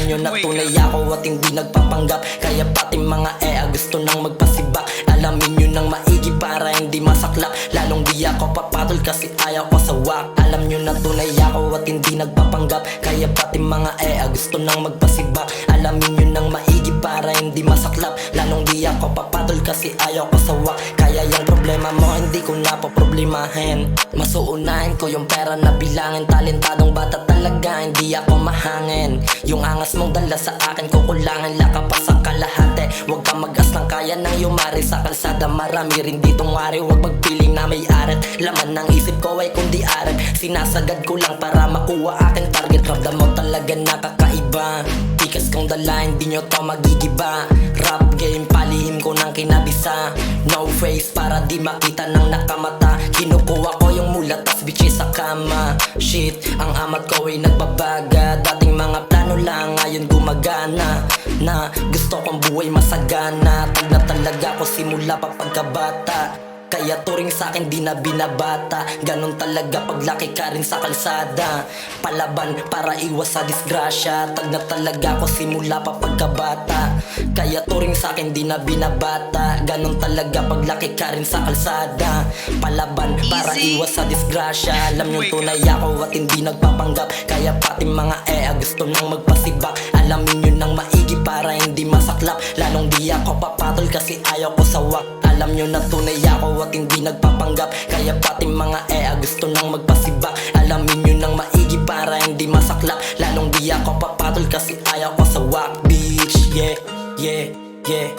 nyo na tunay ako at hindi nagpapanggap. Kaya pati mga gusto nang magpasibak. Alamin nyo nang maigi para hindi masaklap. Lalong di ako papatol kasi ayaw ko sa wak. Alam nyo na tunay ako at hindi nagpapanggap. Kaya pati mga gusto nang magpasibak. Alamin nyo nang maigi para hindi masaklap. Lalong di ako papatol kasi ayaw ko sa wak. Kaya yung problema mo hindi ko na poproblemahin. Mas uunahin ko yung pera na bilangin. Talentadong bata talaga, hindi ako mahangin. Yung angas mong dala sa akin kukulangin. Laka pa sa kalahati, huwag ka mag-as ng kaya nang yumari sa kalsada. Marami rin ditong wari, huwag magpiling na may aret. Laman ng isip ko ay kundi aret. Sinasagad ko lang para makuha aking target. Ramdam mo talaga nakakaiba. Tikas kong dala, hindi nyo to magigiba. Rap game, palihim ko ng kinabisa. No face para di makita ng nakamata. Kinukuha ko yung mulat tas bitches sa kama. Shit, ang amat ko ay nagbabaga. Dating mga plano lang, ngayon gumagana. Na gusto kong buhay masagana. Tag na talaga ko simula pa pagkabata. Kaya turing sa'kin di na binabata. Ganon talaga paglaki ka rin sa kalsada. Palaban para iwas sa disgrasya. Tag na talaga ko simula pa pagkabata. Kaya turing sa'kin di na binabata. Ganon talaga paglaki ka rin sa kalsada. Palaban para iwas sa disgrasya. Alam yung tunay ako at hindi nagpapanggap. Kaya pati mga gusto nang magpasibak. Alamin nyo nang maigi para hindi masaklap. Lalong di ako papatol kasi ayaw ko sa wak. Alam nyo na tunay ako at hindi nagpapanggap. Kaya pati mga gusto nang magpasibak. Alamin nyo nang maigi para hindi masaklap. Lalong di ako papatol kasi ayaw ko sa wak. Bitch, yeah, yeah, yeah.